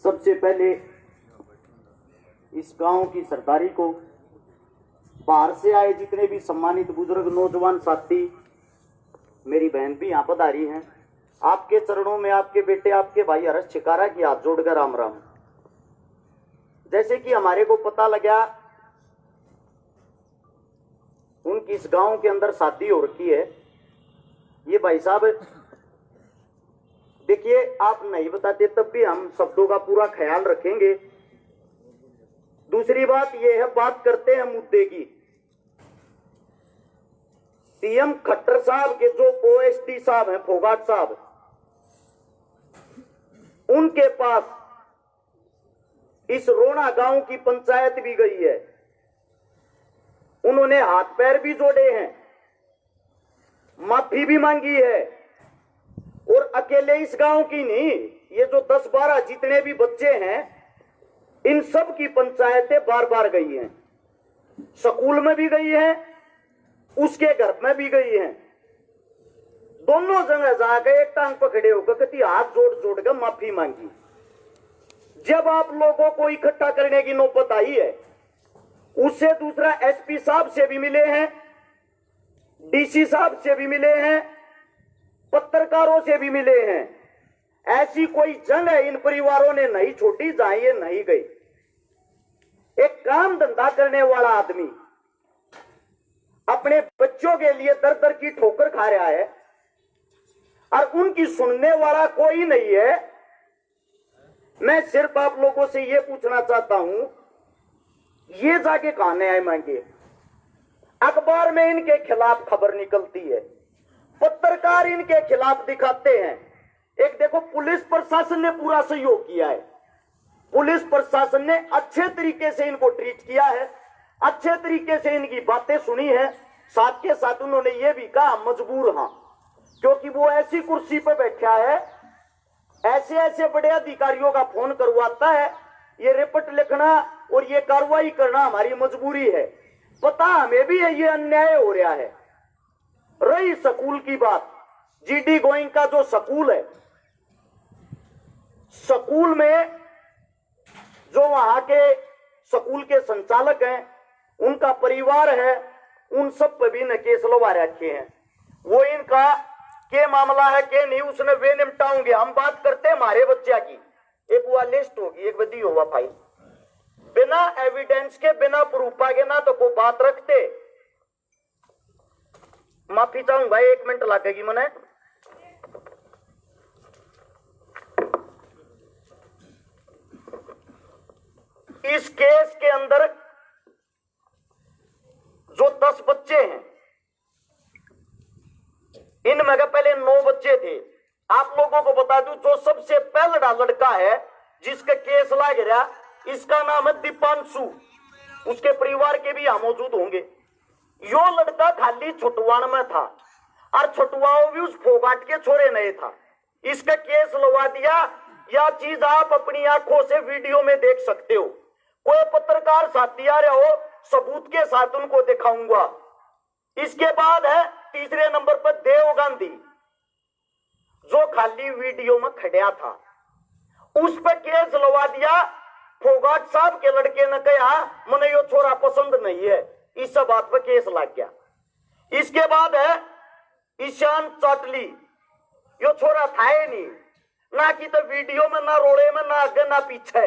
सबसे पहले इस गांव की सरदारी को, बाहर से आए जितने भी सम्मानित बुजुर्ग नौजवान साथी, मेरी बहन भी यहाँ पधारी हैं, आपके चरणों में आपके बेटे आपके भाई हर्ष छिकारा की हाथ जोड़कर राम राम। जैसे कि हमारे को पता लगा उनकी इस गांव के अंदर शादी हो रखी है। ये भाई साहब देखिए, आप नहीं बताते तब भी हम शब्दों का पूरा ख्याल रखेंगे। दूसरी बात यह है, बात करते हैं मुद्दे की। सीएम खट्टर साहब के जो ओएसडी साहब हैं, फोगाट साहब, उनके पास इस रोना गांव की पंचायत भी गई है। उन्होंने हाथ पैर भी जोड़े हैं, माफी भी मांगी है। और अकेले इस गांव की नहीं, ये जो 10-12 जितने भी बच्चे हैं, इन सब की पंचायतें बार बार गई हैं। स्कूल में भी गई हैं, उसके घर में भी गई हैं। दोनों जगह जाकर एक टांग पकड़े होकर कति हाथ जोड़ जोड़ कर माफी मांगी। जब आप लोगों को इकट्ठा करने की नौबत आई है, उससे दूसरा एसपी साहब से भी मिले हैं, डीसी साहब से भी मिले हैं, पत्रकारों से भी मिले हैं। ऐसी कोई जंग है इन परिवारों ने नहीं छोड़ी जहां ये नहीं गई। एक काम धंधा करने वाला आदमी अपने बच्चों के लिए दर दर की ठोकर खा रहा है और उनकी सुनने वाला कोई नहीं है। मैं सिर्फ आप लोगों से यह पूछना चाहता हूं, ये जाके कहां न्याय मांगे? अखबार में इनके खिलाफ खबर निकलती है, पत्रकार इनके खिलाफ दिखाते हैं। एक देखो, पुलिस प्रशासन ने पूरा सहयोग किया है। पुलिस प्रशासन ने अच्छे तरीके से इनको ट्रीट किया है, अच्छे तरीके से इनकी बातें सुनी है। साथ के साथ उन्होंने ये भी कहा मजबूर हां, क्योंकि वो ऐसी कुर्सी पर बैठा है, ऐसे ऐसे बड़े अधिकारियों का फोन करवाता है, ये रिपोर्ट लिखना और ये कार्रवाई करना हमारी मजबूरी है। पता हमें भी है ये अन्याय हो रहा है। रही स्कूल की बात, जीडी गोइंग का जो स्कूल है, स्कूल में जो वहां के स्कूल के संचालक हैं, उनका परिवार है, उन सब पर भी न केस लगा रखे हैं। वो इनका के मामला है के नहीं, उसने वे निपटाओगे। हम बात करते हैं हमारे बच्चा की, एक वो लिस्ट होगी, एक बदी होगा फाइल, बिना एविडेंस के, बिना प्रूफ के ना तो कोई बात रखते। माफी चाहूंगा भाई, 1 मिनट लगेगी मने। इस केस के अंदर जो 10 बच्चे हैं, इनमें के पहले 9 बच्चे थे। आप लोगों को बता दूं, जो सबसे पहला लड़का है जिसका केस लग रहा, इसका नाम है दीपांशु। उसके परिवार के भी यहां मौजूद होंगे। यो लड़का खाली छुटवाण में था और छुटवाओ भी उस फोगाट के छोरे नहीं था। इसका केस लगा दिया। यह चीज आप अपनी आंखों से वीडियो में देख सकते हो। कोई पत्रकार साथी आ रहे हो, सबूत के साथ उनको दिखाऊंगा। इसके बाद है तीसरे नंबर पर देव गांधी, जो खाली वीडियो में खड़ा था, उस पर केस लगा दिया। फोगाट साहब के लड़के ने कहा मुझे यो छोरा पसंद नहीं है, इस बात पर केस लग गया। इसके बाद है ईशान चाटली, यो छोरा था ही नहीं, ना कि तो वीडियो में, ना रोड़े में, ना आगे ना पीछे,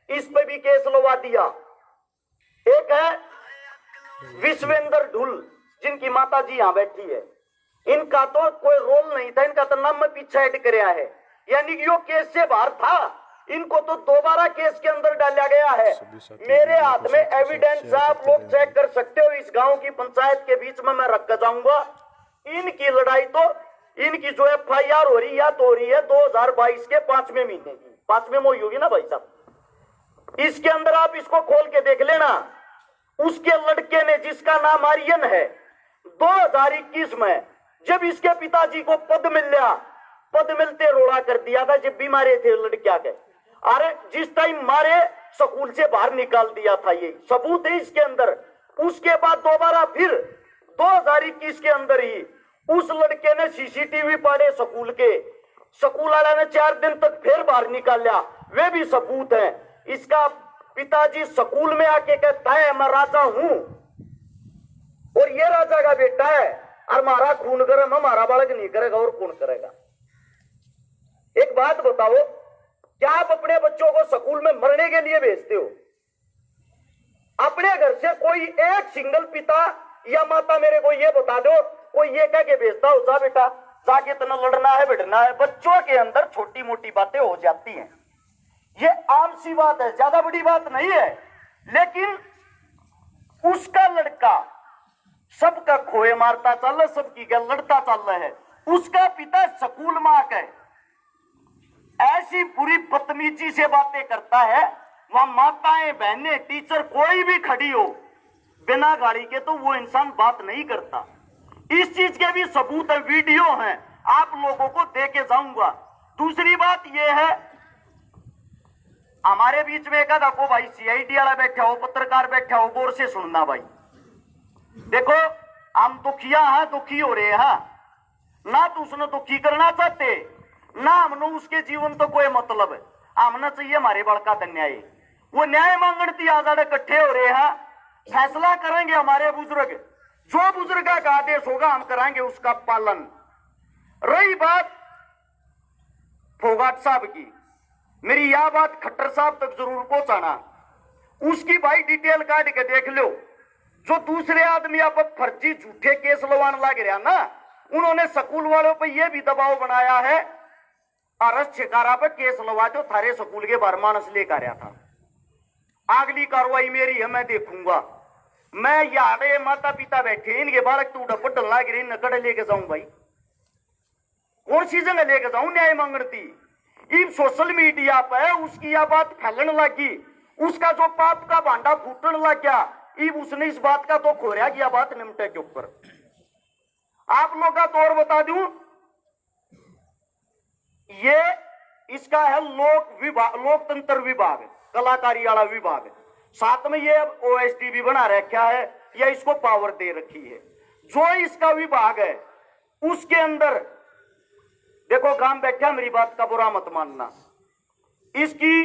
इस पे भी केस लगा दिया। एक है विश्वेंद्र ढुल, जिनकी माता जी यहां बैठी है, इनका तो कोई रोल नहीं था, इनका तो नाम में पीछे ऐड कराया है, यानी कि यो केस से बाहर था। इनको तो दोबारा केस के अंदर डाला गया है। मेरे हाथ में एविडेंस, आप लोग चेक कर सकते हो। इस गांव की पंचायत के बीच में मैं रख कर जाऊंगा। इनकी लड़ाई तो, इनकी जो FIR हो रही, या तो हो रही है 2022 के 5वें महीने की, 5वें में होगी ना भाई साहब। इसके अंदर आप इसको खोल के देख लेना। उसके लड़के ने, जिसका नाम आर्यन है, 2021 में जब इसके पिताजी को पद मिल गया, पद मिलते रोड़ा कर दिया था जब भी मारे थे लड़किया के। अरे जिस टाइम मारे, स्कूल से बाहर निकाल दिया था, ये सबूत है इसके अंदर। उसके बाद दोबारा फिर 2021 के अंदर ही उस लड़के ने CCTV पाड़े स्कूल के, स्कूल वाला ने 4 दिन तक फिर बाहर निकाला। वे भी सबूत हैं। इसका पिताजी स्कूल में आके कहता है मैं राजा हूं और ये राजा का बेटा है और हमारा खून गर्म हमारा बालक नहीं करेगा और कौन करेगा। एक बात बताओ, क्या आप अपने बच्चों को स्कूल में मरने के लिए भेजते हो? अपने घर से कोई एक सिंगल पिता या माता मेरे को ये बता दो, कोई ये कह के भेजता हो जा बेटा जाके इतना लड़ना है बैठना है। बच्चों के अंदर छोटी मोटी बातें हो जाती हैं, ये आम सी बात है, ज्यादा बड़ी बात नहीं है। लेकिन उसका लड़का सबका खोए मारता चल रहा, सबकी गल लड़ता चल रहा है। उसका पिता स्कूल में आकर ऐसी बुरी बदतमीजी से बातें करता है, वहां माताएं बहनें टीचर कोई भी खड़ी हो बिना गाड़ी के तो वो इंसान बात नहीं करता। इस चीज के भी सबूत है, वीडियो हैं, आप लोगों को दे के जाऊंगा। दूसरी बात यह है, हमारे बीच में एक देखो भाई सीआईडी वाला बैठा हो, पत्रकार बैठा हो, गौर से सुनना भाई। देखो हम दुखिया हैं, दुखी हो रहे हैं ना, तो उसने दुखी करना चाहते ना हमने उसके जीवन तो कोई मतलब है। हमने चाहिए हमारे बड़का का न्याय, वो न्याय मांगती आजाद इकट्ठे हो रहे हैं, फैसला करेंगे हमारे बुजुर्ग, जो बुजुर्ग का आदेश होगा हम कराएंगे उसका पालन। रही बात फोगाट साहब की, मेरी यह बात खट्टर साहब तक जरूर पहुंचाना, उसकी भाई डिटेल काट के देख लो। जो दूसरे आदमी आप फर्जी झूठे केस लवान लग रहा ना, उन्होंने स्कूल वालों पर यह भी दबाव बनाया है अरेस्ट शिकारा पर केस लवा दो, थारे स्कूल के बार मानस लेकर आया था। अगली कार्रवाई मेरी है, मैं देखूंगा। मैं यारे माता पिता बैठे, इनके बालक तो डपट लाग रही, नकड़ लेके जाऊं भाई, कौन सी जगह लेके जाऊं न्याय मांगती। इब सोशल मीडिया पे उसकी यह बात फैलने लगी, उसका जो पाप का भांडा फूटने लग गया, इब उसने इस बात का तो खोया कि यह बात निमटे के ऊपर। आप लोग का तौर बता दूं, ये इसका है लोकतंत्र विभाग, कलाकारी वाला विभाग, साथ में ये ओएसडी भी बना रखा है या इसको पावर दे रखी है। जो इसका विभाग है उसके अंदर देखो, गांव बैठा, मेरी बात का बुरा मत मानना, इसकी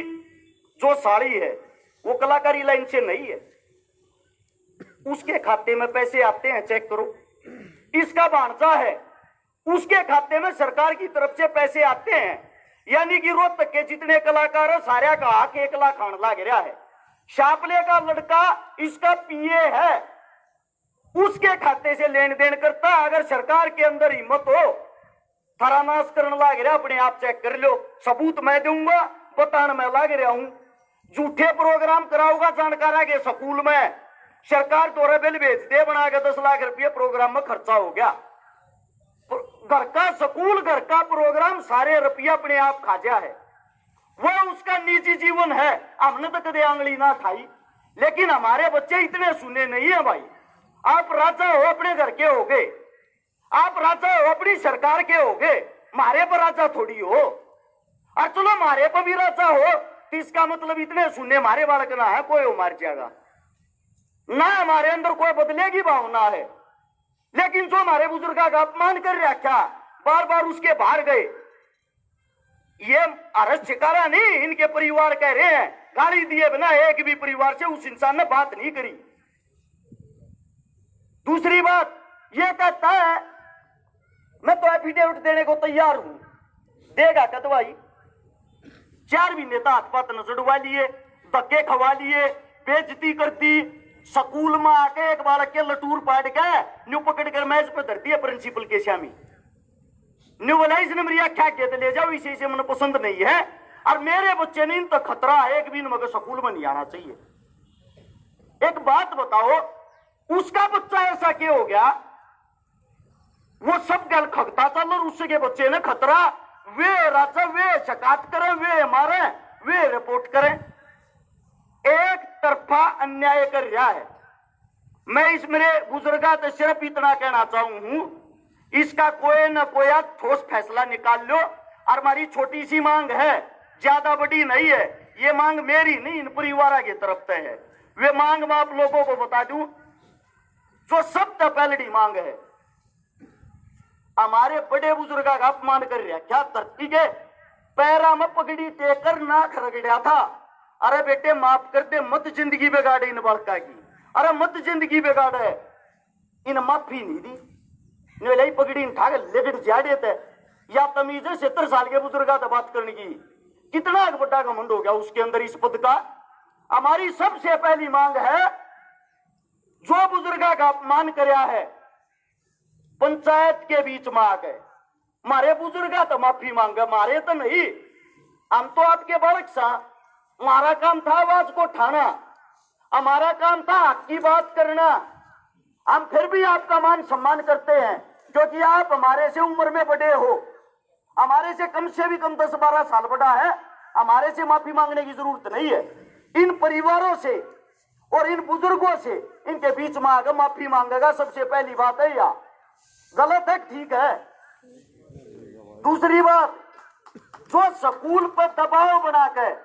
जो साड़ी है वो कलाकारी लाइन से नहीं है, उसके खाते में पैसे आते हैं, चेक करो। इसका भांजा है, उसके खाते में सरकार की तरफ से पैसे आते हैं, यानी कि रोहतक के जितने कलाकार है सारे का आक 1 लाख खान लाग रहा है। शापले का लड़का इसका पीए है, उसके खाते से लेन देन करता। अगर सरकार के अंदर हिम्मत हो थारा नाश करने लाग रहा, अपने आप चेक कर लो, सबूत मैं दूंगा, बताने मैं लाग रहा हूं। झूठे प्रोग्राम कराऊंगा जानकारा के स्कूल में, सरकार तोरे बिल भेज दे बना के 10 लाख रुपये प्रोग्राम में खर्चा हो गया। घर का स्कूल, घर का प्रोग्राम, सारे रुपया अपने आप खाजा है, वो उसका निजी जीवन है। हमने तो कदे आंगली ना खाई, लेकिन हमारे बच्चे इतने सुने नहीं है भाई। आप राजा हो अपने घर के होगे, आप राजा हो अपनी सरकार के होगे, मारे पर राजा थोड़ी हो। और चलो मारे पर भी राजा हो तो इसका मतलब इतने सुने मारे बालक ना है, कोई मार जाएगा ना, हमारे अंदर कोई बदलेगी भावना है। लेकिन जो हमारे बुजुर्ग का अपमान कर रखा, बार बार उसके बाहर गए, ये अरेस्ट शिकारा नहीं, इनके परिवार कह रहे हैं, गाली दिए बिना एक भी परिवार से उस इंसान ने बात नहीं करी। दूसरी बात ये कहता है मैं तो एफिडेविट देने को तैयार हूं, देगा कदवाई। 4 भी नेता हाथ पात न चढ़वा लिए, धक्के खवा लिए, बेइज्जती करती, स्कूल में आके एक बालक के लटूर पाट के न्यू पकड़ कर मैच पे धरती है प्रिंसिपल के शामी, न्यू बोला इसने मेरी आख्या के ले जाओ, इसे मुझे पसंद नहीं है और मेरे बच्चे ने इन तो खतरा है, एक भी मगर स्कूल में नहीं आना चाहिए। एक बात बताओ, उसका बच्चा ऐसा क्यों हो गया, वो सब गल खगता चल और उसके बच्चे ने खतरा, वे राजा वे शिकायत करें, वे मारे, वे रिपोर्ट करें, एक तरफा अन्याय कर रहा है। मैं इस मेरे बुजुर्गा तो सिर्फ इतना कहना चाहूं हूं, इसका कोई न कोई ठोस फैसला निकाल लो। और हमारी छोटी सी मांग है, ज्यादा बड़ी नहीं है, ये मांग मेरी नहीं इन परिवार की तरफ से है। वे मांग मैं आप लोगों को बता दूं, जो सबसे पहली मांग है, हमारे बड़े बुजुर्ग का अपमान कर रहा है, क्या धरती के पैरा में पगड़ी टेकर नाक रगड़ा था। अरे बेटे माफ कर दे, मत जिंदगी बिगाड़े इन बड़का की, अरे मत जिंदगी बिगाड़े। इन माफी नहीं दी, नहीं पगड़ी उठा के लेकर जा देते। या तमीज है 70 साल के बुजुर्ग से बात करने की, कितना बड़ा घमंड हो गया उसके अंदर इस पद का। हमारी सबसे पहली मांग है, जो बुजुर्ग का अपमान कराया है पंचायत के बीच में आ गए, मारे बुजुर्ग तो माफी मांगे, मारे तो नहीं, हम तो आपके बालक सा। हमारा काम था आवाज को उठाना, हमारा काम था हक की बात करना। हम फिर भी आपका मान सम्मान करते हैं क्योंकि आप हमारे से उम्र में बड़े हो, हमारे से भी कम 10-12 साल बड़ा है। हमारे से माफी मांगने की जरूरत नहीं है। इन परिवारों से और इन बुजुर्गों से इनके बीच में आकर माफी मांगेगा, सबसे पहली बात है। या गलत है ठीक है। दूसरी बात, जो स्कूल पर दबाव बनाकर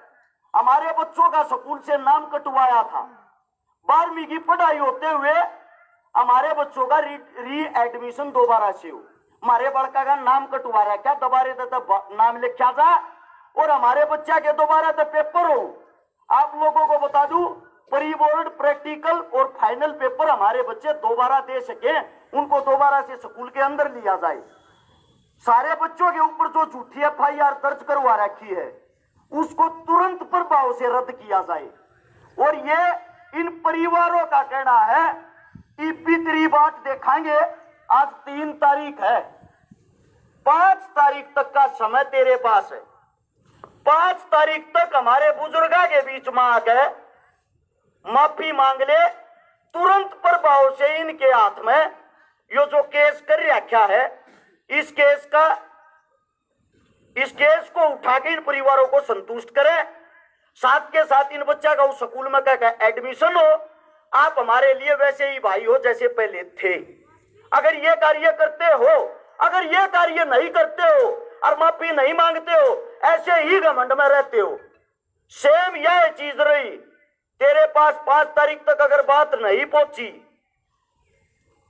हमारे बच्चों का स्कूल से नाम कटवाया था, 12वीं की पढ़ाई होते हुए हमारे बच्चों का री एडमिशन दोबारा से हो, हमारे बड़का का नाम कटवा रहा, क्या दोबारा नाम लिखा था और हमारे बच्चा के दोबारा तो पेपर हो। आप लोगों को बता दूं, प्री बोर्ड, प्रैक्टिकल और फाइनल पेपर हमारे बच्चे दोबारा दे सके, उनको दोबारा से स्कूल के अंदर लिया जाए। सारे बच्चों के ऊपर जो झूठी FIR दर्ज करवा रखी है उसको तुरंत प्रभाव से रद्द किया जाए। और ये इन परिवारों का कहना है कि पितरी बात देखेंगे। आज 3 तारीख है, 5 तारीख तक का समय तेरे पास है। 5 तारीख तक हमारे बुजुर्गा के बीच में आ गए, माफी मांग ले, तुरंत प्रभाव से इनके हाथ में ये जो केस कर रखा है, इस केस को उठा के इन परिवारों को संतुष्ट करें। साथ के साथ इन बच्चा का उस स्कूल में क्या एडमिशन हो। आप हमारे लिए वैसे ही भाई हो जैसे पहले थे। अगर ये कार्य करते हो, अगर ये कार्य नहीं करते हो और माफी नहीं मांगते हो, ऐसे ही घमंड में रहते हो, सेम यह चीज रही तेरे पास। 5 तारीख तक अगर बात नहीं पहुंची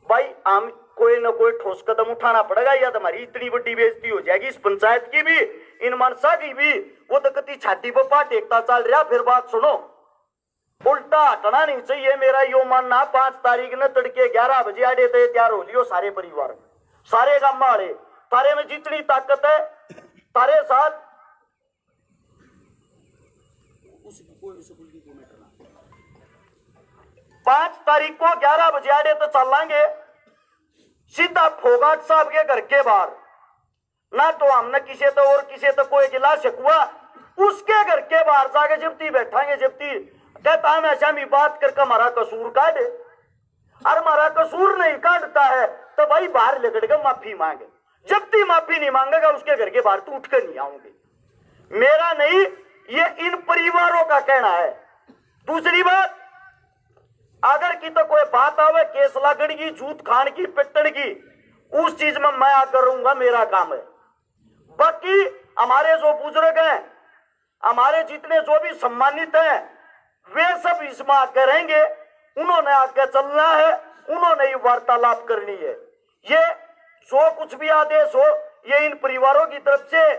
भाई, हम कोई ना कोई ठोस कदम उठाना पड़ेगा, या तुम्हारी इतनी बड़ी बेइज्जती हो जाएगी इस पंचायत की भी, इन मनसा की भी। वो तो कति छाती पर पाट टेकता चल रहा। फिर बात सुनो, उल्टा हटना नहीं चाहिए। मेरा यो मानना, 5 तारीख ने तड़के 11 बजे आड़े तो तैयार हो लियो सारे परिवार, सारे गांव वाले, तारे में जितनी ताकत है तारे साथ। 5 तारीख को 11 बजे आड़े तो चलेंगे सीधा फोगाट साहब के घर के बाहर। ना तो हमने किसी तो और किसी तो कोई गिला शिकवा, उसके घर के बाहर जाके जब्ती बैठांगे। जब्ती कहता हम ऐसा भी बात करके हमारा कसूर काटे, और हमारा कसूर नहीं काटता है तो भाई बाहर लेकर के माफी मांगे। जब ती माफी नहीं मांगेगा उसके घर के बाहर तो उठ कर नहीं आऊंगे। मेरा नहीं, ये इन परिवारों का कहना है। दूसरी बात, अगर की तो कोई बात आवे केस लागण की, जूत खान की, पिटन की, उस चीज में मैं आकर रहूंगा, मेरा काम है। बाकी हमारे जो बुजुर्ग हैं, हमारे जितने जो भी सम्मानित हैं, वे सब इसमें आकर रहेंगे। उन्होंने आगे चलना है, उन्होंने ही वार्तालाप करनी है। ये जो कुछ भी आदेश हो ये इन परिवारों की तरफ से।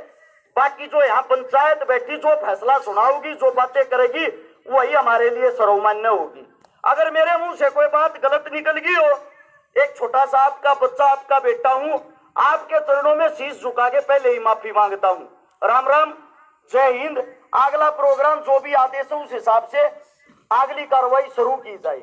बाकी जो यहाँ पंचायत बैठी जो फैसला सुनाओगी, जो बातें करेगी, वही हमारे लिए सर्वमान्य होगी। अगर मेरे मुंह से कोई बात गलत निकल गई हो, एक छोटा सा आपका बच्चा, आपका बेटा हूं, आपके चरणों में शीश झुका के पहले ही माफी मांगता हूं। राम राम, जय हिंद। अगला प्रोग्राम जो भी आदेश है उस हिसाब से अगली कार्रवाई शुरू की जाए।